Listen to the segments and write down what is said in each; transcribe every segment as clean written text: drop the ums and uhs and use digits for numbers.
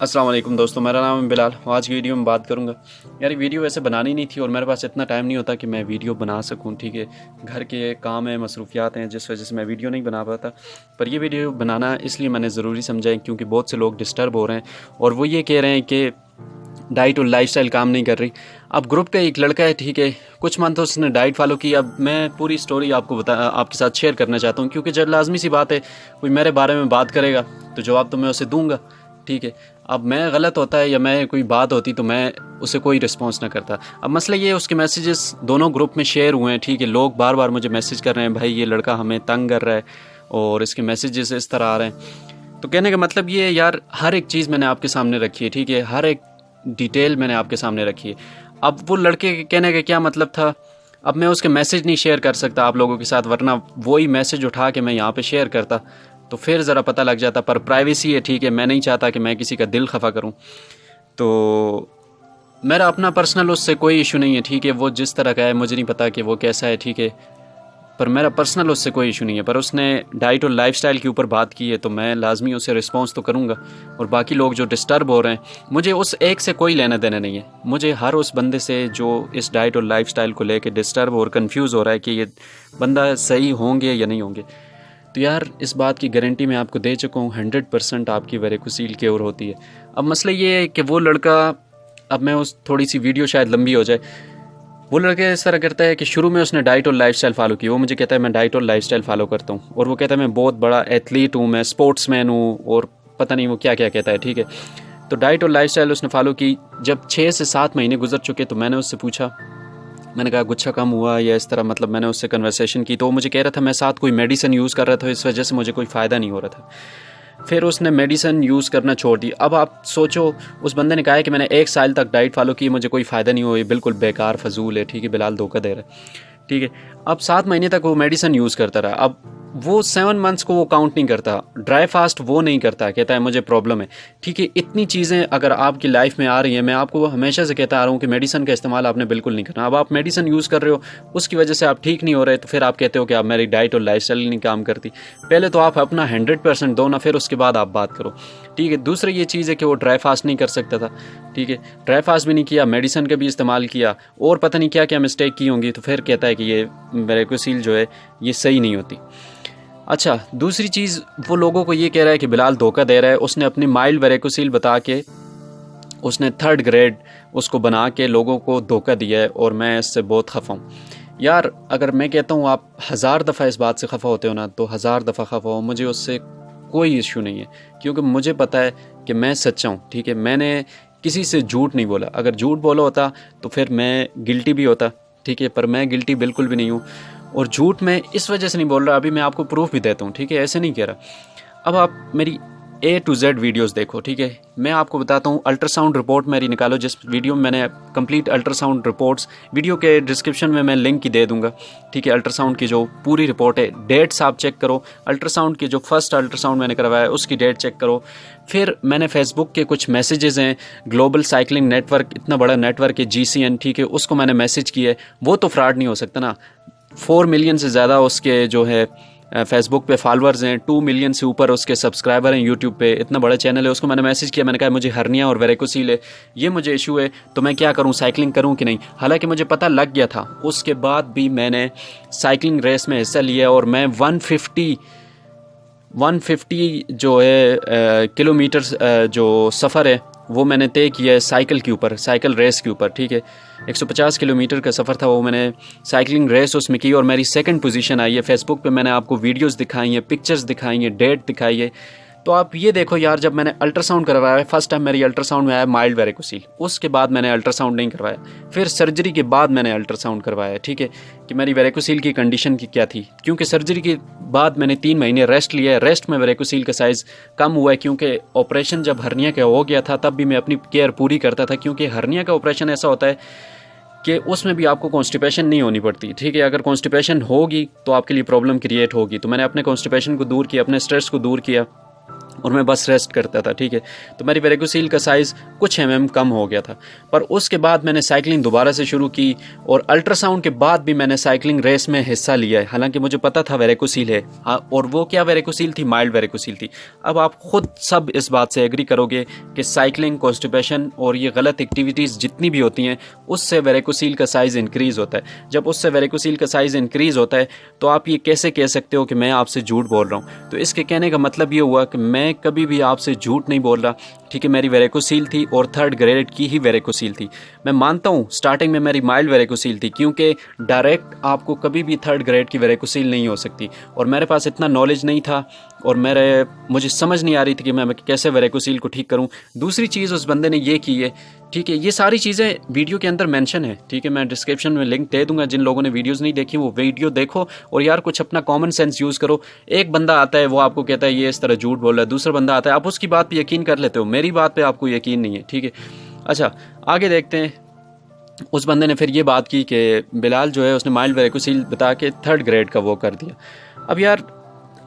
अस्सलाम वालेकुम दोस्तों, मेरा नाम है बिलाल। आज की वीडियो में बात करूंगा। यार ये वीडियो वैसे बनानी नहीं थी और मेरे पास इतना टाइम नहीं होता कि मैं वीडियो बना सकूं। ठीक है, घर के काम है, मसरूफियात हैं, जिस वजह से मैं वीडियो नहीं बना पाता। पर ये वीडियो बनाना इसलिए मैंने ज़रूरी समझा है क्योंकि बहुत से लोग डिस्टर्ब हो रहे हैं और वो ये कह रहे हैं कि डाइट और लाइफस्टाइल काम नहीं कर रही। अब ग्रुप का एक लड़का है, ठीक है, कुछ मंथ उसने डाइट फॉलो की। अब मैं पूरी स्टोरी आपके साथ शेयर करना चाहता हूँ क्योंकि जब लाजमी सी बात है, कोई मेरे बारे में बात करेगा तो जवाब तो मैं उसे दूंगा। ठीक है, अब मैं गलत होता है या मैं कोई बात होती तो मैं उसे कोई रिस्पॉन्स ना करता। अब मसला ये है, उसके मैसेजेस दोनों ग्रुप में शेयर हुए हैं। ठीक है, लोग बार बार मुझे मैसेज कर रहे हैं, भाई ये लड़का हमें तंग कर रहा है और इसके मैसेजेस इस तरह आ रहे हैं। तो कहने का मतलब ये है यार, हर एक चीज़ मैंने आपके सामने रखी है। ठीक है, हर एक डिटेल मैंने आपके सामने रखी है। अब वो लड़के के कहने का क्या मतलब था, अब मैं उसके मैसेज नहीं शेयर कर सकता आप लोगों के साथ, वरना वही मैसेज उठा के मैं यहाँ पे शेयर करता तो फिर ज़रा पता लग जाता। पर प्राइवेसी है, ठीक है, मैं नहीं चाहता कि मैं किसी का दिल खफा करूँ। तो मेरा अपना पर्सनल उससे कोई इशू नहीं है। ठीक है, वो जिस तरह का है मुझे नहीं पता कि वो कैसा है। ठीक है, पर मेरा पर्सनल उससे कोई इशू नहीं है। पर उसने डाइट और लाइफस्टाइल के ऊपर बात की है तो मैं लाजमी उसे रिस्पॉन्स तो करूँगा। और बाकी लोग जो डिस्टर्ब हो रहे हैं, मुझे उस एक से कोई लेना देना नहीं है। मुझे हर उस बंदे से जो इस डाइट और लाइफस्टाइल को लेकर डिस्टर्ब और कंफ्यूज हो रहा है कि ये बंदा सही होंगे या नहीं होंगे, तो यार इस बात की गारंटी मैं आपको दे चुका हूँ, 100% आपकी वेरिकोसील क्योर होती है। अब मसला ये है कि वो लड़का, अब मैं उस थोड़ी सी वीडियो शायद लंबी हो जाए, वो लड़का इस तरह करता है कि शुरू में उसने डाइट और लाइफस्टाइल फॉलो की। वो मुझे कहता है मैं डाइट और लाइफस्टाइल फॉलो करता हूँ और वो कहता है मैं बहुत बड़ा एथलीट हूँ, मैं स्पोर्ट्समैन हूँ और पता नहीं वो क्या क्या कहता है। ठीक है, तो डाइट और लाइफस्टाइल उसने फॉलो की। जब 6 से 7 महीने गुजर चुके तो मैंने उससे पूछा, मैंने कहा गुच्छा कम हुआ या इस तरह, मतलब मैंने उससे कन्वर्सेशन की तो वो मुझे कह रहा था मैं साथ कोई मेडिसिन यूज़ कर रहा था, इस वजह से मुझे कोई फ़ायदा नहीं हो रहा था। फिर उसने मेडिसिन यूज़ करना छोड़ दी। अब आप सोचो, उस बंदे ने कहा है कि मैंने 1 साल तक डाइट फॉलो की, मुझे कोई फ़ायदा नहीं हुआ, ये बिल्कुल बेकार फजूल है। ठीक है, बिलाल धोखा दे रहा है। ठीक है, अब 7 महीने तक वो मेडिसिन यूज़ करता रहा। अब वो 7 मंथ्स को वो काउंट नहीं करता, ड्राई फास्ट वो नहीं करता, कहता है मुझे प्रॉब्लम है। ठीक है, इतनी चीज़ें अगर आपकी लाइफ में आ रही हैं, मैं आपको हमेशा से कहता आ रहा हूँ कि मेडिसिन का इस्तेमाल आपने बिल्कुल नहीं करना। अब आप मेडिसिन यूज़ कर रहे हो, उसकी वजह से आप ठीक नहीं हो रहे, तो फिर आप कहते हो कि आप मेरी डाइट और लाइफस्टाइल नहीं काम करती। पहले तो आप अपना 100% दो ना, फिर उसके बाद आप बात करो। ठीक है, दूसरी ये चीज़ है कि वो ड्राई फास्ट नहीं कर सकता था। ठीक है, ड्राई फास्ट भी नहीं किया, मेडिसिन का भी इस्तेमाल किया और पता नहीं क्या क्या मिस्टेक की होंगी, तो फिर कहता है कि ये वेरिकोसील जो है ये सही नहीं होती। अच्छा, दूसरी चीज़, वो लोगों को ये कह रहा है कि बिलाल धोखा दे रहा है। उसने अपनी माइल्ड वेरिकोसील बता के उसने 3rd ग्रेड उसको बना के लोगों को धोखा दिया है और मैं इससे बहुत खफा हूँ। यार अगर मैं कहता हूँ आप 1000 दफ़ा इस बात से खफा होते हो ना, तो 1000 दफ़ा खफा हो, मुझे उससे कोई इशू नहीं है क्योंकि मुझे पता है कि मैं सच्चा हूँ। ठीक है, मैंने किसी से झूठ नहीं बोला। अगर झूठ बोला होता तो फिर मैं गिल्टी भी होता। ठीक है, पर मैं गिल्टी बिल्कुल भी नहीं हूँ और झूठ मैं इस वजह से नहीं बोल रहा, अभी मैं आपको प्रूफ भी देता हूँ। ठीक है, ऐसे नहीं कह रहा। अब आप मेरी A to Z वीडियोस देखो। ठीक है, मैं आपको बताता हूँ, अल्ट्रासाउंड रिपोर्ट मेरी निकालो, जिस वीडियो में मैंने कंप्लीट अल्ट्रासाउंड रिपोर्ट्स, वीडियो के डिस्क्रिप्शन में मैं लिंक ही दे दूंगा। ठीक है, अल्ट्रासाउंड की जो पूरी रिपोर्ट है, डेट्स आप चेक करो, अल्ट्रासाउंड की जो फर्स्ट अल्ट्रासाउंड मैंने करवाया है उसकी डेट चेक करो। फिर मैंने फेसबुक के कुछ मैसेजेस हैं, ग्लोबल साइकिलिंग नेटवर्क, इतना बड़ा नेटवर्क है GCN, ठीक है, उसको मैंने मैसेज किया है, वो तो फ्रॉड नहीं हो सकता ना। 4 मिलियन से ज़्यादा उसके जो है फेसबुक पे फॉलोअर्स हैं, 2 मिलियन से ऊपर उसके सब्सक्राइबर हैं यूट्यूब पे, इतना बड़ा चैनल है। उसको मैंने मैसेज किया, मैंने कहा मुझे हर्निया और वेरिकोसील है, ये मुझे इशू है, तो मैं क्या करूं, साइकिलिंग करूं कि नहीं। हालांकि मुझे पता लग गया था, उसके बाद भी मैंने साइकिलिंग रेस में हिस्सा लिया और मैं 150 जो है किलोमीटर जो सफ़र है वो मैंने तय किया है साइकिल के ऊपर, साइकिल रेस के ऊपर। ठीक है, 150 किलोमीटर का सफ़र था वो, मैंने साइकिलिंग रेस उसमें की और मेरी 2nd पोजीशन आई है। फेसबुक पे मैंने आपको वीडियोस दिखाई हैं, पिक्चर्स दिखाई हैं, डेट दिखाई है। तो आप ये देखो यार, जब मैंने अल्ट्रासाउंड करवाया है, फर्स्ट टाइम मेरी अल्ट्रासाउंड में आया माइल्ड वेरिकोसील, उसके बाद मैंने अल्ट्रासाउंड नहीं करवाया, फिर सर्जरी के बाद मैंने अल्ट्रासाउंड करवाया। ठीक है, कि मेरी वेरिकोसील की कंडीशन की क्या थी, क्योंकि सर्जरी के बाद मैंने 3 महीने रेस्ट लिया है। रेस्ट में वेरिकोसील का साइज़ कम हुआ है क्योंकि ऑपरेशन जब हर्निया का हो गया था तब भी मैं अपनी केयर पूरी करता था, क्योंकि हर्निया का ऑपरेशन ऐसा होता है कि उसमें भी आपको कॉन्स्टिपेशन नहीं होनी पड़ती। ठीक है, अगर कॉन्स्टिपेशन होगी तो आपके लिए प्रॉब्लम क्रिएट होगी। तो मैंने अपने कॉन्स्टिपेशन को दूर किया, अपने स्ट्रेस को दूर किया और मैं बस रेस्ट करता था, ठीक है। तो मेरी वेरिकोसील का साइज़ कुछ कम हो गया था। पर उसके बाद मैंने साइकिलिंग दोबारा से शुरू की और अल्ट्रासाउंड के बाद भी मैंने साइकिलिंग रेस में हिस्सा लिया है, हालांकि मुझे पता था वेरिकोसील है। हाँ, और वो क्या वेरिकोसील थी? माइल्ड वेरिकोसील थी। अब आप खुद सब इस बात से एग्री करोगे कि साइकिलिंग, कॉन्स्टिपेशन और ये गलत एक्टिविटीज़ जितनी भी होती हैं उससे वेरिकोसील का साइज़ इंक्रीज़ होता है। जब उससे वेरिकोसील का साइज़ इंक्रीज़ होता है तो आप ये कैसे कह सकते हो कि मैं आपसे झूठ बोल रहा हूँ? तो इसके कहने का मतलब ये हुआ कि मैं कभी भी आपसे झूठ नहीं बोल रहा, ठीक है। मेरी वेरिकोसील थी और 3rd ग्रेड की ही वेरिकोसील थी। मैं मानता हूँ स्टार्टिंग में मेरी माइल्ड वेरिकोसील थी, क्योंकि डायरेक्ट आपको कभी भी 3rd ग्रेड की वेरिकोसील नहीं हो सकती और मेरे पास इतना नॉलेज नहीं था और मुझे समझ नहीं आ रही थी कि मैं कैसे वेरिकोसील को ठीक करूँ। दूसरी चीज़ उस बंदे ने ये की है, ठीक है। ये सारी चीज़ें वीडियो के अंदर मेंशन है, ठीक है। मैं डिस्क्रिप्शन में लिंक दे दूंगा, जिन लोगों ने वीडियोस नहीं देखी वो वीडियो देखो और यार कुछ अपना कॉमन सेंस यूज़ करो। एक बंदा आता है वो आपको कहता है ये इस तरह झूठ बोल रहा है, दूसरा बंदा आता है आप उसकी बात पे यकीन कर लेते हो, मेरी बात पे आपको यकीन नहीं है, ठीक है। अच्छा, आगे देखते हैं। उस बंदे ने फिर ये बात की कि बिलाल जो है उसने माइल्ड वेरिकोसील बता के 3rd ग्रेड का वो कर दिया। अब यार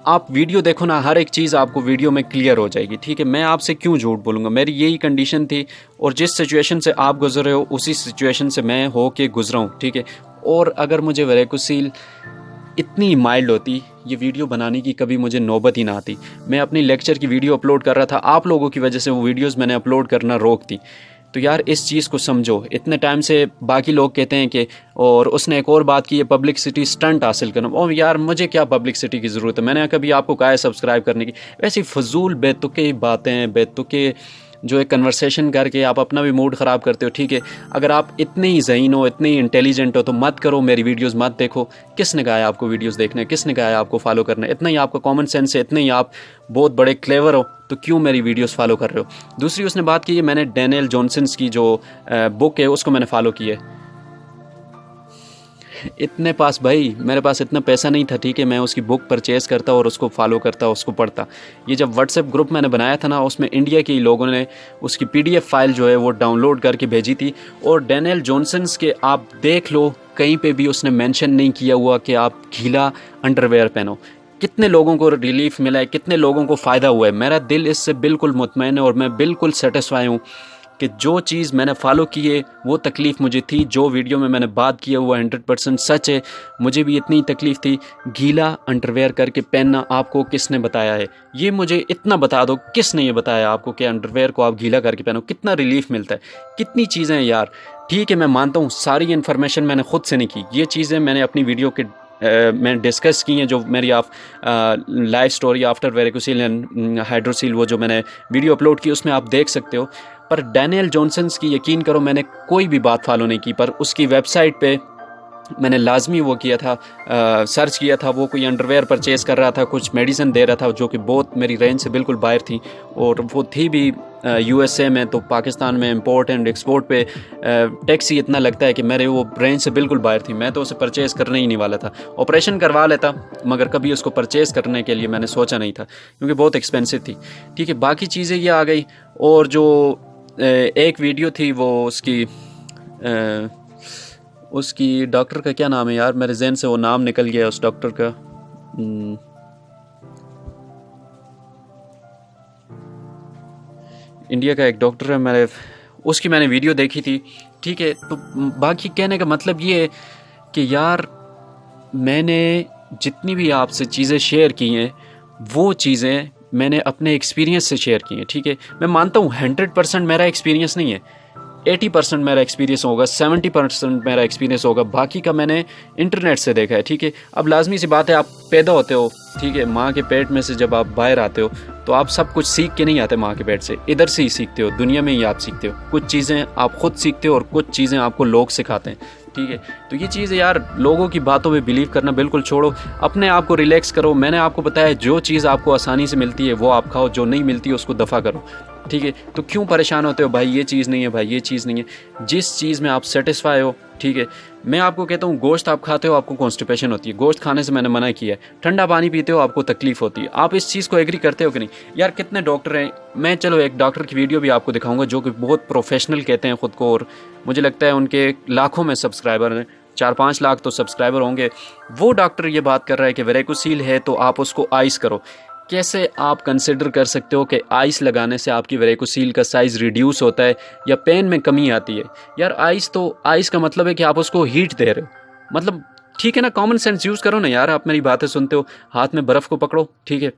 आप वीडियो देखो ना, हर एक चीज़ आपको वीडियो में क्लियर हो जाएगी, ठीक है। मैं आपसे क्यों झूठ बोलूँगा? मेरी यही कंडीशन थी और जिस सिचुएशन से आप गुजर रहे हो उसी सिचुएशन से मैं हो के गुजरा हूँ, ठीक है। और अगर मुझे वेरिकोसील इतनी माइल्ड होती, ये वीडियो बनाने की कभी मुझे नौबत ही ना आती। मैं अपनी लेक्चर की वीडियो अपलोड कर रहा था, आप लोगों की वजह से वो वीडियोस मैंने अपलोड करना रोक दी। तो यार इस चीज़ को समझो। इतने टाइम से बाकी लोग कहते हैं कि, और उसने एक और बात की है पब्लिसिटी स्टंट हासिल करना। और यार मुझे क्या पब्लिसिटी की ज़रूरत है? मैंने कभी आपको कहा है सब्सक्राइब करने की? वैसी फजूल बेतुके बातें, बेतुके जो एक कन्वर्सेशन करके आप अपना भी मूड ख़राब करते हो, ठीक है। अगर आप इतने ही ज़हीन हो, इतने ही इंटेलिजेंट हो तो मत करो, मेरी वीडियोस मत देखो। किसने कहा है आपको वीडियोस देखने? किसने कहा है आपको फॉलो करना? इतना ही आपका कॉमन सेंस है, इतने ही आप बहुत बड़े क्लेवर हो, तो क्यों मेरी वीडियोस फॉलो कर रहे हो? दूसरी उसने बात की है, मैंने डैनियल जॉनसन की जो बुक है उसको मैंने फॉलो की है। इतने पास भाई मेरे पास इतना पैसा नहीं था, ठीक है, मैं उसकी बुक परचेज़ करता और उसको फॉलो करता, उसको पढ़ता। ये जब व्हाट्सएप ग्रुप मैंने बनाया था ना, उसमें इंडिया के लोगों ने उसकी PDF फाइल जो है वो डाउनलोड करके भेजी थी। और डैनियल जॉनसन के आप देख लो, कहीं पे भी उसने मेंशन नहीं किया हुआ कि आप गीला अंडरवेयर पहनो। कितने लोगों को रिलीफ मिला है, कितने लोगों को फ़ायदा हुआ है। मेरा दिल इससे बिल्कुल मुतमईन है और मैं बिल्कुल सेटिस्फाई हूँ कि जो चीज़ मैंने फॉलो की है वो तकलीफ़ मुझे थी, जो वीडियो में मैंने बात की है वो 100% सच है। मुझे भी इतनी तकलीफ़ थी। गीला अंडरवेयर करके पहनना आपको किसने बताया है? ये मुझे इतना बता दो, किसने ये बताया आपको कि अंडरवेयर को आप गीला करके पहनो? कितना रिलीफ मिलता है, कितनी चीज़ें हैं यार। ठीक है, मैं मानता हूँ सारी इन्फॉर्मेशन मैंने खुद से नहीं की, ये चीज़ें मैंने अपनी वीडियो के मैंने डिस्कस की हैं, जो मेरी आप life story after varicocele and hydrocele वो जो मैंने वीडियो अपलोड की उसमें आप देख सकते हो। पर डैनियल जॉनसन की यकीन करो मैंने कोई भी बात फॉलो नहीं की, पर उसकी वेबसाइट पे मैंने लाजमी वो किया था, सर्च किया था। वो कोई अंडरवेयर परचेज़ कर रहा था, कुछ मेडिसिन दे रहा था जो कि बहुत मेरी रेंज से बिल्कुल बाहर थी, और वो थी भी USA में। तो पाकिस्तान में इंपोर्ट एंड एक्सपोर्ट पे टैक्स ही इतना लगता है कि मेरे वो रेंज से बिल्कुल बाहर थी। मैं तो उसे परचेज़ करने ही नहीं वाला था। ऑपरेशन करवा लेता मगर कभी उसको परचेज़ करने के लिए मैंने सोचा नहीं था, क्योंकि बहुत एक्सपेंसिव थी। ठीक है, बाकी चीज़ें ये आ गई। और जो एक वीडियो थी वो उसकी डॉक्टर का क्या नाम है यार, मेरे जहन से वो नाम निकल गया उस डॉक्टर का। इंडिया का एक डॉक्टर है, उसकी मैंने वीडियो देखी थी। ठीक है, तो बाकी कहने का मतलब ये है कि यार मैंने जितनी भी आपसे चीज़ें शेयर की हैं वो चीज़ें मैंने अपने एक्सपीरियंस से शेयर की हैं। ठीक है, मैं मानता हूँ 100% मेरा एक्सपीरियंस नहीं है, 80% मेरा एक्सपीरियंस होगा, 70% मेरा एक्सपीरियंस होगा, बाकी का मैंने इंटरनेट से देखा है। ठीक है, अब लाजमी सी बात है, आप पैदा होते हो, ठीक है, माँ के पेट में से जब आप बाहर आते हो तो आप सब कुछ सीख के नहीं आते माँ के पेट से, इधर से ही सीखते हो, दुनिया में ही आप सीखते हो। कुछ चीज़ें आप खुद सीखते हो और कुछ चीज़ें आपको लोग सिखाते हैं। ठीक है, तो ये चीज़ है यार, लोगों की बातों में बिलीव करना बिल्कुल छोड़ो, अपने आप को रिलैक्स करो। मैंने आपको बताया जो चीज़ आपको आसानी से मिलती है वो आप खाओ, जो नहीं मिलती है उसको दफ़ा करो। ठीक है, तो क्यों परेशान होते हो भाई ये चीज़ नहीं है, भाई ये चीज़ नहीं है? जिस चीज़ में आप सेटिस्फाई हो, ठीक है। मैं आपको कहता हूँ गोश्त आप खाते हो आपको कॉन्स्टिपेशन होती है, गोश्त खाने से मैंने मना किया है। ठंडा पानी पीते हो आपको तकलीफ होती है। आप इस चीज़ को एग्री करते हो कि नहीं यार? कितने डॉक्टर हैं, मैं चलो एक डॉक्टर की वीडियो भी आपको दिखाऊंगा जो कि बहुत प्रोफेशनल कहते हैं ख़ुद को, और मुझे लगता है उनके लाखों में सब्सक्राइबर हैं, 4-5 लाख तो सब्सक्राइबर होंगे। वो डॉक्टर ये बात कर रहा है कि वेरिकोसील है तो आप उसको आइस करो। कैसे आप कंसिडर कर सकते हो कि आइस लगाने से आपकी वेरिकोसील का साइज़ रिड्यूस होता है या पेन में कमी आती है? यार आइस का मतलब है कि आप उसको हीट दे रहे हो। मतलब ठीक है ना, कॉमन सेंस यूज़ करो ना यार। आप मेरी बातें सुनते हो, हाथ में बर्फ़ को पकड़ो, ठीक है,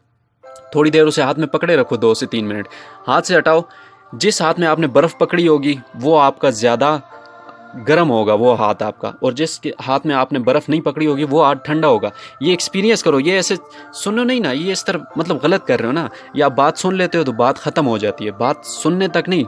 थोड़ी देर उसे हाथ में पकड़े रखो 2 से 3 मिनट, हाथ से हटाओ। जिस हाथ में आपने बर्फ़ पकड़ी होगी वो आपका ज़्यादा गर्म होगा वो हाथ आपका, और जिस हाथ में आपने बर्फ़ नहीं पकड़ी होगी वो हाथ ठंडा होगा। ये एक्सपीरियंस करो, ये ऐसे सुनो नहीं ना, ये इस तरह मतलब गलत कर रहे हो ना। या आप बात सुन लेते हो तो बात ख़त्म हो जाती है, बात सुनने तक नहीं,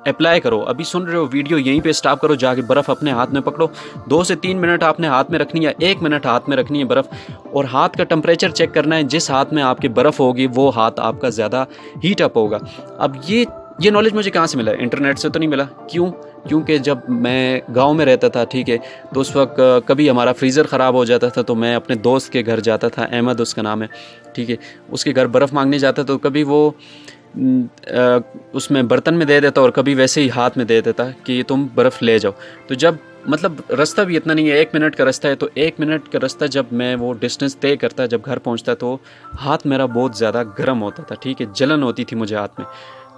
अप्लाई करो। अभी सुन रहे हो वीडियो, यहीं पे स्टॉप करो, जाके बर्फ़ अपने हाथ में पकड़ो। 2 से 3 मिनट आपने हाथ में रखनी है, 1 मिनट हाथ में रखनी है बर्फ़, और हाथ का टेम्परेचर चेक करना है। जिस हाथ में आपकी बर्फ़ होगी वो हाथ आपका ज़्यादा हीट अप होगा। अब ये नॉलेज मुझे कहाँ से मिला? इंटरनेट से तो नहीं मिला। क्यों? क्योंकि जब मैं गांव में रहता था, ठीक है, तो उस वक्त कभी हमारा फ्रीज़र ख़राब हो जाता था तो मैं अपने दोस्त के घर जाता था, अहमद उसका नाम है, ठीक है, उसके घर बर्फ़ मांगने जाता तो कभी वो उसमें बर्तन में दे देता और कभी वैसे ही हाथ में दे देता कि तुम बर्फ़ ले जाओ। तो जब मतलब रास्ता भी इतना नहीं है, 1 मिनट का रास्ता है, तो 1 मिनट का रास्ता जब मैं वो डिस्टेंस तय करता, जब घर पहुंचता, तो हाथ मेरा बहुत ज़्यादा गर्म होता था, ठीक है, जलन होती थी मुझे हाथ में।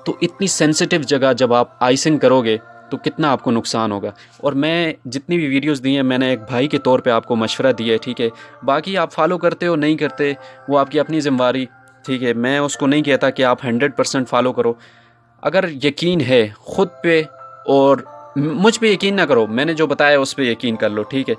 तो इतनी सेंसिटिव जगह जब आप आइसिंग करोगे तो कितना आपको नुकसान होगा। और मैं जितनी भी वीडियोस दी हैं मैंने एक भाई के तौर पे आपको मशवरा दिया है, ठीक है। बाकी आप फॉलो करते हो नहीं करते वो आपकी अपनी ज़िम्मेवारी, ठीक है। मैं उसको नहीं कहता कि आप 100% फॉलो करो। अगर यकीन है ख़ुद पे, और मुझ पे यकीन ना करो, मैंने जो बताया उस पर यकीन कर लो, ठीक है।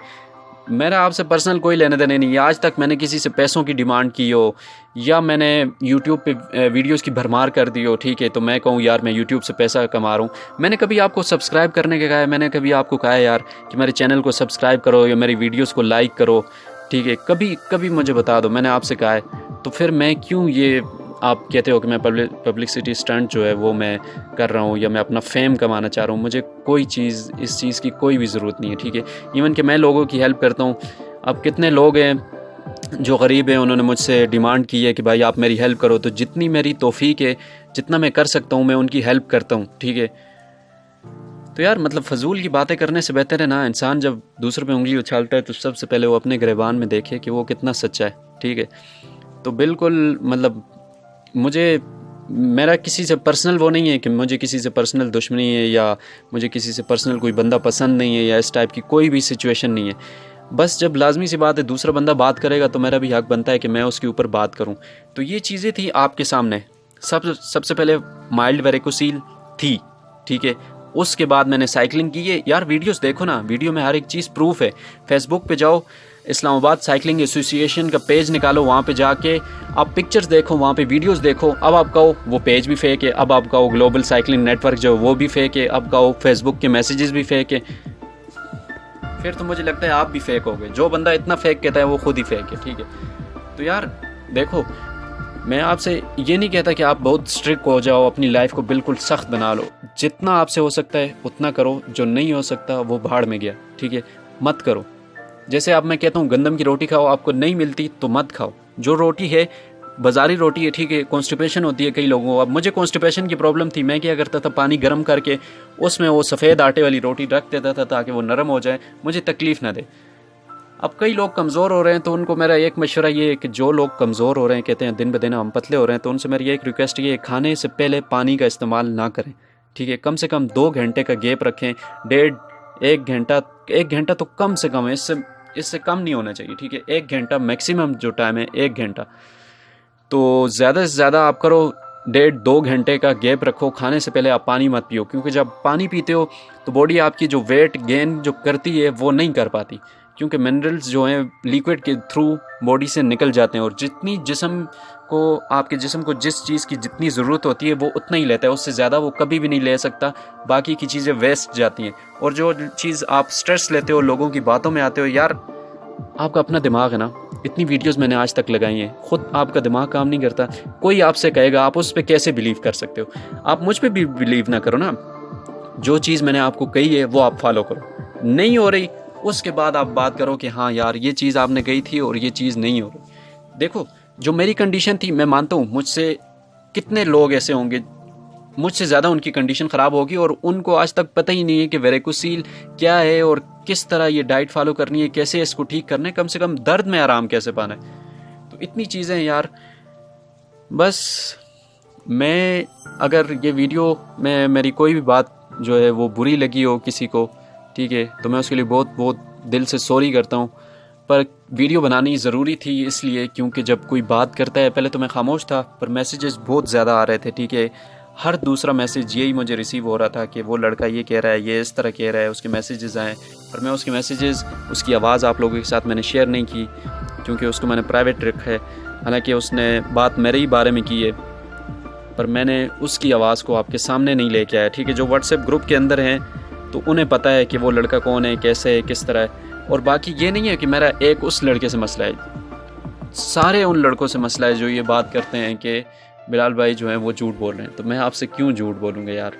मेरा आपसे पर्सनल कोई लेने देने नहीं है। आज तक मैंने किसी से पैसों की डिमांड की हो या मैंने यूट्यूब पे वीडियोस की भरमार कर दी हो, ठीक है, तो मैं कहूँ यार मैं यूट्यूब से पैसा कमा रहा हूँ। मैंने कभी आपको सब्सक्राइब करने का कहा है? मैंने कभी आपको कहा है यार कि मेरे चैनल को सब्सक्राइब करो या मेरी वीडियोस को लाइक करो, ठीक है? कभी कभी मुझे बता दो मैंने आपसे कहा है? तो फिर मैं क्यों ये आप कहते हो कि मैं पब्लिसिटी स्टंट जो है वो मैं कर रहा हूँ या मैं अपना फेम कमाना चाह रहा हूँ? मुझे कोई चीज़, इस चीज़ की कोई भी ज़रूरत नहीं है, ठीक है। इवन कि मैं लोगों की हेल्प करता हूँ। अब कितने लोग हैं जो गरीब हैं, उन्होंने मुझसे डिमांड की है कि भाई आप मेरी हेल्प करो, तो जितनी मेरी तौफीक है, जितना मैं कर सकता हूँ मैं उनकी हेल्प करता हूँ, ठीक है। तो यार मतलब फ़जूल की बातें करने से बेहतर है ना, इंसान जब दूसरों पे उंगली उछालता है तो सबसे पहले वो अपने गिरबान में देखे कि वो कितना सच्चा है, ठीक है। तो बिल्कुल मतलब मुझे, मेरा किसी से पर्सनल वो नहीं है कि मुझे किसी से पर्सनल दुश्मनी है या मुझे किसी से पर्सनल कोई बंदा पसंद नहीं है या इस टाइप की कोई भी सिचुएशन नहीं है। बस जब लाजमी सी बात है दूसरा बंदा बात करेगा तो मेरा भी हक बनता है कि मैं उसके ऊपर बात करूं। तो ये चीज़ें थी आपके सामने। सबसे पहले माइल्ड वेरिकोसील थी, ठीक है। उसके बाद मैंने साइकिलिंग की है। यार वीडियोस देखो ना, वीडियो में हर एक चीज़ प्रूफ है। फेसबुक पे जाओ, इस्लामाबाद साइकिलिंग एसोसिएशन का पेज निकालो, वहाँ पे जाके आप पिक्चर्स देखो, वहाँ पे वीडियोस देखो। अब आप कहो वो पेज भी फेक है, अब आप कहो ग्लोबल साइकिलिंग नेटवर्क जो वो भी फेक है, अब कहो फेसबुक के मैसेजेस भी फेक है, फिर तो मुझे लगता है आप भी फेक हो गए। जो बंदा इतना फेक कहता है वो खुद ही फेक है, ठीक है। तो यार देखो, मैं आपसे ये नहीं कहता कि आप बहुत स्ट्रिक्ट हो जाओ, अपनी लाइफ को बिल्कुल सख्त बना लो। जितना आपसे हो सकता है उतना करो, जो नहीं हो सकता वो भाड़ में गया, ठीक है, मत करो। जैसे अब मैं कहता हूँ गंदम की रोटी खाओ, आपको नहीं मिलती तो मत खाओ। जो रोटी है बाज़ारी रोटी है, ठीक है। कॉन्स्टिपेशन होती है कई लोगों को। अब मुझे कॉन्स्टिपेशन की प्रॉब्लम थी, मैं क्या करता था, पानी गर्म करके उसमें वो सफ़ेद आटे वाली रोटी रख देता था ताकि वो नरम हो जाए, मुझे तकलीफ़ ना दे। अब कई लोग कमज़ोर हो रहे हैं तो उनको मेरा एक मशवरा ये है कि जो लोग कमज़ोर हो रहे हैं, कहते हैं दिन ब दिन हम पतले हो रहे हैं, तो उनसे मेरी एक रिक्वेस्ट ये है, खाने से पहले पानी का इस्तेमाल ना करें, ठीक है। कम से कम 2 घंटे का गैप रखें, 1.5 घंटा तो कम से कम, इससे कम नहीं होना चाहिए, ठीक है। 1 घंटा मैक्सिमम जो टाइम है 1 घंटा, तो ज़्यादा से ज़्यादा आप करो 1.5-2 घंटे का गैप रखो। खाने से पहले आप पानी मत पियो, क्योंकि जब पानी पीते हो तो बॉडी आपकी जो वेट गेन जो करती है वो नहीं कर पाती, क्योंकि मिनरल्स जो हैं लिक्विड के थ्रू बॉडी से निकल जाते हैं, और जितनी आपके जिस्म को जिस चीज़ की जितनी ज़रूरत होती है वो उतना ही लेता है, उससे ज़्यादा वो कभी भी नहीं ले सकता। बाकी की चीज़ें वेस्ट जाती हैं। और जो चीज़ आप स्ट्रेस लेते हो, लोगों की बातों में आते हो, यार आपका अपना दिमाग है ना। इतनी वीडियोस मैंने आज तक लगाई हैं, खुद आपका दिमाग काम नहीं करता। कोई आपसे कहेगा, आप उस पर कैसे बिलीव कर सकते हो? आप मुझ पर भी बिलीव ना करो ना। जो चीज़ मैंने आपको कही है वो आप फॉलो करो। नहीं हो रही उसके बाद आप बात करो कि हाँ यार ये चीज़ आपने कही थी और ये चीज़ नहीं हो रही। देखो जो मेरी कंडीशन थी, मैं मानता हूँ मुझसे कितने लोग ऐसे होंगे, मुझसे ज़्यादा उनकी कंडीशन ख़राब होगी और उनको आज तक पता ही नहीं है कि वेरिकोसील क्या है और किस तरह ये डाइट फॉलो करनी है, कैसे इसको ठीक करना है, कम से कम दर्द में आराम कैसे पाना है। तो इतनी चीज़ें यार, बस मैं अगर ये वीडियो में मेरी कोई भी बात जो है वो बुरी लगी हो किसी को, ठीक है, तो मैं उसके लिए बहुत बहुत दिल से सॉरी करता हूँ। पर वीडियो बनानी ज़रूरी थी इसलिए क्योंकि जब कोई बात करता है, पहले तो मैं खामोश था पर मैसेजेस बहुत ज़्यादा आ रहे थे, ठीक है। हर दूसरा मैसेज यही मुझे रिसीव हो रहा था कि वो लड़का ये कह रहा है, ये इस तरह कह रहा है, उसके मैसेजेस आए। पर मैं उसके मैसेजेस, उसकी आवाज़ आप लोगों के साथ मैंने शेयर नहीं की क्योंकि उसको मैंने प्राइवेट रखा है। हालांकि उसने बात मेरे ही बारे में की है, पर मैंने उसकी आवाज़ को आपके सामने नहीं लेके आया, ठीक है। जो व्हाट्सएप ग्रुप के अंदर हैं तो उन्हें पता है कि वो लड़का कौन है, कैसे है, किस तरह है। और बाकी ये नहीं है कि मेरा एक उस लड़के से मसला है, सारे उन लड़कों से मसला है जो ये बात करते हैं कि बिलाल भाई जो है वो झूठ बोल रहे हैं। तो मैं आपसे क्यों झूठ बोलूँगा यार,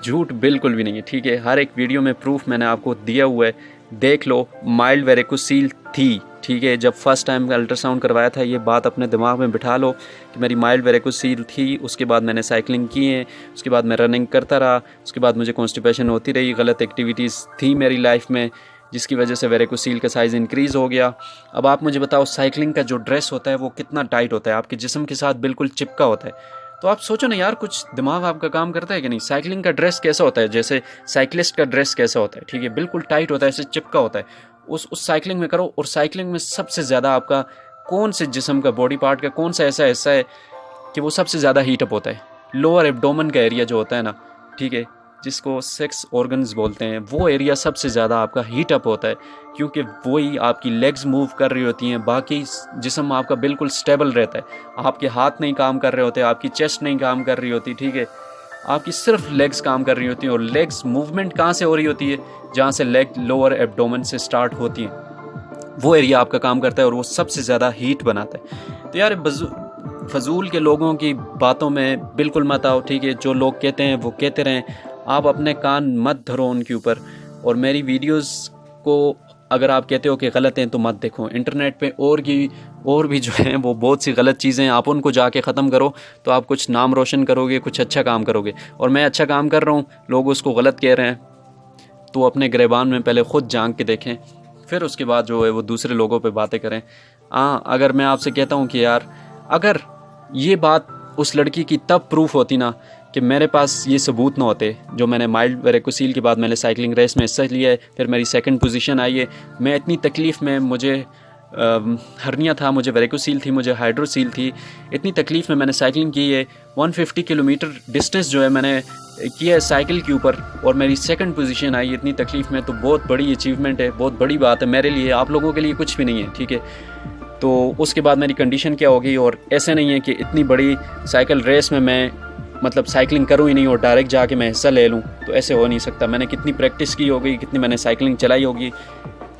झूठ बिल्कुल भी नहीं है, ठीक है। हर एक वीडियो में प्रूफ मैंने आपको दिया हुआ है, देख लो। माइल्ड वेरिकोसील थी, ठीक है। जब फर्स्ट टाइम अल्ट्रासाउंड करवाया था, ये बात अपने दिमाग में बिठा लो कि मेरी माइल्ड वेरिकोसील थी। उसके बाद मैंने साइकिलिंग की है, उसके बाद मैं रनिंग करता रहा, उसके बाद मुझे कॉन्स्टिपेशन होती रही, गलत एक्टिविटीज़ थी मेरी लाइफ में जिसकी वजह से वेरिकोसील का साइज़ इंक्रीज़ हो गया। अब आप मुझे बताओ, साइकिलिंग का जो ड्रेस होता है वो कितना टाइट होता है, आपके जिस्म के साथ बिल्कुल चिपका होता है। तो आप सोचो ना यार, कुछ दिमाग आपका काम करता है कि नहीं। साइकिलिंग का ड्रेस कैसा होता है, जैसे साइकिलिस्ट का ड्रेस कैसा होता है, ठीक है, बिल्कुल टाइट होता है, ऐसे चिपका होता है। उस साइकिलिंग में करो। और साइकिलिंग में सबसे ज़्यादा आपका कौन से जिस्म का, बॉडी पार्ट का कौन सा ऐसा हिस्सा है कि वो सबसे ज़्यादा हीट अप होता है? लोअर एब्डोमेन का एरिया जो होता है ना, ठीक है, जिसको सेक्स ऑर्गन्स बोलते हैं, वो एरिया सबसे ज़्यादा आपका हीट अप होता है क्योंकि वही आपकी लेग्स मूव कर रही होती हैं, बाकी जिस्म आपका बिल्कुल स्टेबल रहता है। आपके हाथ नहीं काम कर रहे होते, आपकी चेस्ट नहीं काम कर रही होती, ठीक है, आपकी सिर्फ लेग्स काम कर रही होती हैं। और लेग्स मूवमेंट कहाँ से हो रही होती है? जहाँ से लेग लोअर एब्डोमेन से स्टार्ट होती हैं, वो एरिया आपका काम करता है और वो सबसे ज़्यादा हीट बनाता है। तो यार फजूल के लोगों की बातों में बिल्कुल मत आओ, ठीक है। जो लोग कहते हैं वो कहते रहें, आप अपने कान मत धरो उनके ऊपर। और मेरी वीडियोस को अगर आप कहते हो कि गलत हैं तो मत देखो। इंटरनेट पे और भी जो है वो बहुत सी गलत चीज़ें हैं, आप उनको जाके ख़त्म करो तो आप कुछ नाम रोशन करोगे, कुछ अच्छा काम करोगे। और मैं अच्छा काम कर रहा हूँ, लोग उसको गलत कह रहे हैं, तो अपने गिरेबान में पहले ख़ुद झांक के देखें, फिर उसके बाद जो है वो दूसरे लोगों पे बातें करें। हाँ, अगर मैं आपसे कहता हूँ कि यार, अगर ये बात उस लड़की की तब प्रूफ होती ना कि मेरे पास ये सबूत ना होते, जो मैंने माइल्ड वेरिकोसील के बाद मैंने साइकिलिंग रेस में हिस्सा लिया है, फिर मेरी सेकंड पोजीशन आई है, मैं इतनी तकलीफ़ में, मुझे हर्निया था, मुझे वेरिकोसील थी, मुझे हाइड्रोसील थी, इतनी तकलीफ़ में मैंने साइकिलिंग की है। 150 किलोमीटर डिस्टेंस जो है मैंने किया है साइकिल के ऊपर और मेरी सेकंड पोजीशन आई इतनी तकलीफ़ में, तो बहुत बड़ी अचीवमेंट है, बहुत बड़ी बात है मेरे लिए। आप लोगों के लिए कुछ भी नहीं है, ठीक है। तो उसके बाद मेरी कंडीशन क्या होगी? और ऐसे नहीं है कि इतनी बड़ी साइकिल रेस में मैं मतलब साइकिलिंग करूँ ही नहीं और डायरेक्ट जाके मैं हिस्सा ले लूँ, तो ऐसे हो नहीं सकता। मैंने कितनी प्रैक्टिस की होगी, कितनी मैंने साइकिलिंग चलाई होगी,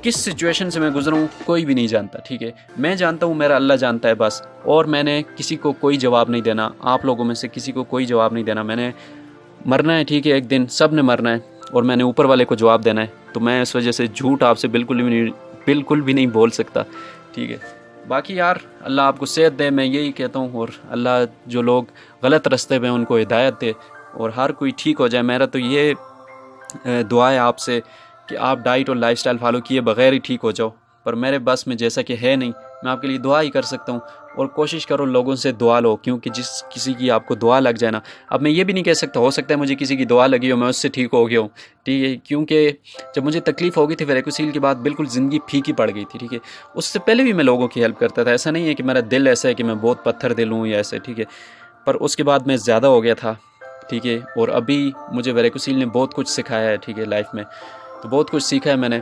किस सिचुएशन से मैं गुजरा हूँ कोई भी नहीं जानता, ठीक है। मैं जानता हूँ, मेरा अल्लाह जानता है बस। और मैंने किसी को कोई जवाब नहीं देना, आप लोगों में से किसी को कोई जवाब नहीं देना। मैंने मरना है, ठीक है, एक दिन सब ने मरना है और मैंने ऊपर वाले को जवाब देना है। तो मैं इस वजह से झूठ आपसे बिल्कुल भी नहीं बोल सकता, ठीक है। बाकी यार, अल्लाह आपको सेहत दे, मैं यही कहता हूँ। और अल्लाह जो लोग गलत रास्ते में उनको हिदायत दे और हर कोई ठीक हो जाए। मेरा तो ये दुआ है आपसे कि आप डाइट और लाइफस्टाइल फॉलो किए बगैर ही ठीक हो जाओ। पर मेरे बस में जैसा कि है नहीं, मैं आपके लिए दुआ ही कर सकता हूँ। और कोशिश करो लोगों से दुआ लो, क्योंकि जिस किसी की आपको दुआ लग जाए ना, अब मैं ये भी नहीं कह सकता, हो सकता है मुझे किसी की दुआ लगी हो, मैं उससे ठीक हो गया हूँ, ठीक है। क्योंकि जब मुझे तकलीफ़ हो गई थी वेरिकोसील के बाद, बिल्कुल ज़िंदगी फीकी पड़ गई थी, ठीक है। उससे पहले भी मैं लोगों की हेल्प करता था, ऐसा नहीं है कि मेरा दिल ऐसा है कि मैं बहुत पत्थर दिल हूँ या ऐसे, ठीक है। पर उसके बाद मैं ज़्यादा हो गया था, ठीक है। और अभी मुझे वेरिकोसील ने बहुत कुछ सिखाया है, ठीक है, लाइफ में तो बहुत कुछ सीखा है मैंने।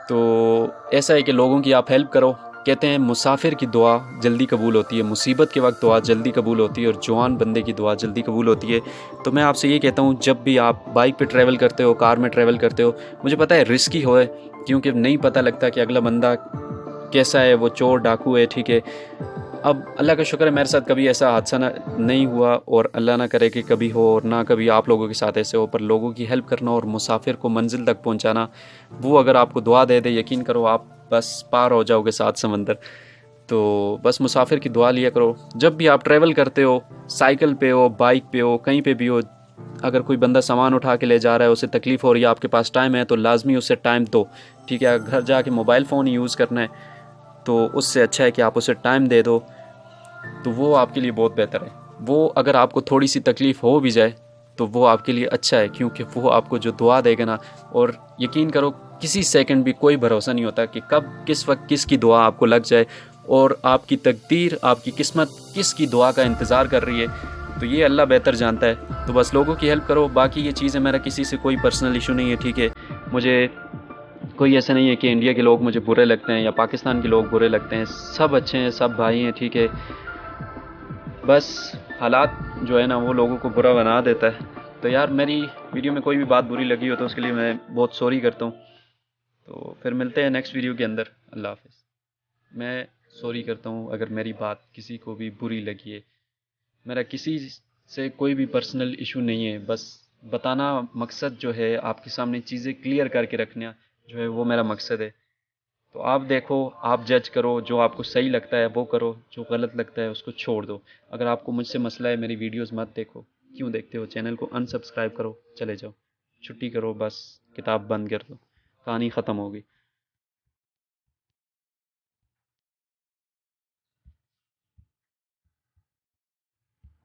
तो ऐसा है कि लोगों की आप हेल्प करो। कहते हैं मुसाफिर की दुआ जल्दी कबूल होती है, मुसीबत के वक्त दुआ जल्दी कबूल होती है और जवान बंदे की दुआ जल्दी कबूल होती है। तो मैं आपसे ये कहता हूँ, जब भी आप बाइक पे ट्रैवल करते हो, कार में ट्रैवल करते हो, मुझे पता है रिस्की हो है, क्योंकि नहीं पता लगता कि अगला बंदा कैसा है, वो चोर डाकू है, ठीक है। अब अल्लाह का शुक्र है मेरे साथ कभी ऐसा हादसा नहीं हुआ और अल्लाह ना करे कि कभी हो, और ना कभी आप लोगों के साथ ऐसे हो। पर लोगों की हेल्प करना और मुसाफिर को मंजिल तक पहुंचाना, वो अगर आपको दुआ दे दे, यकीन करो आप बस पार हो जाओगे 7 समंदर। तो बस मुसाफिर की दुआ लिया करो जब भी आप ट्रैवल करते हो, साइकिल पे हो, बाइक पे हो, कहीं पे भी हो। अगर कोई बंदा सामान उठा के ले जा रहा है, उसे तकलीफ़ हो रही है, आपके पास टाइम है तो लाजमी उससे टाइम दो, ठीक है। घर जाके मोबाइल फ़ोन यूज़ करना है तो उससे अच्छा है कि आप उसे टाइम दे दो। तो वो आपके लिए बहुत बेहतर है। वो अगर आपको थोड़ी सी तकलीफ़ हो भी जाए तो वो आपके लिए अच्छा है, क्योंकि वो आपको जो दुआ देगा ना, और यकीन करो किसी सेकंड भी कोई भरोसा नहीं होता कि कब किस वक्त किसकी दुआ आपको लग जाए, और आपकी तकदीर, आपकी किस्मत किसकी दुआ का इंतज़ार कर रही है, तो ये अल्लाह बेहतर जानता है। तो बस लोगों की हेल्प करो। बाकी ये चीज़ें, मेरा किसी से कोई पर्सनल इशू नहीं है, ठीक है। मुझे कोई ऐसा नहीं है कि इंडिया के लोग मुझे बुरे लगते हैं या पाकिस्तान के लोग बुरे लगते हैं, सब अच्छे हैं, सब भाई हैं, ठीक है। बस हालात जो है ना वो लोगों को बुरा बना देता है। तो यार मेरी वीडियो में कोई भी बात बुरी लगी हो तो उसके लिए मैं बहुत सॉरी करता हूँ। तो फिर मिलते हैं नेक्स्ट वीडियो के अंदर। अल्लाह हाफिज़। मैं सॉरी करता हूँ अगर मेरी बात किसी को भी बुरी लगी है। मेरा किसी से कोई भी पर्सनल इशू नहीं है, बस बताना मकसद जो है, आपके सामने चीज़ें क्लियर करके रखना जो है वो मेरा मकसद है। तो आप देखो, आप जज करो, जो आपको सही लगता है वो करो, जो गलत लगता है उसको छोड़ दो। अगर आपको मुझसे मसला है, मेरी वीडियोस मत देखो। क्यों देखते हो? चैनल को अनसब्सक्राइब करो, चले जाओ, छुट्टी करो, बस किताब बंद कर दो, कहानी ख़त्म होगी।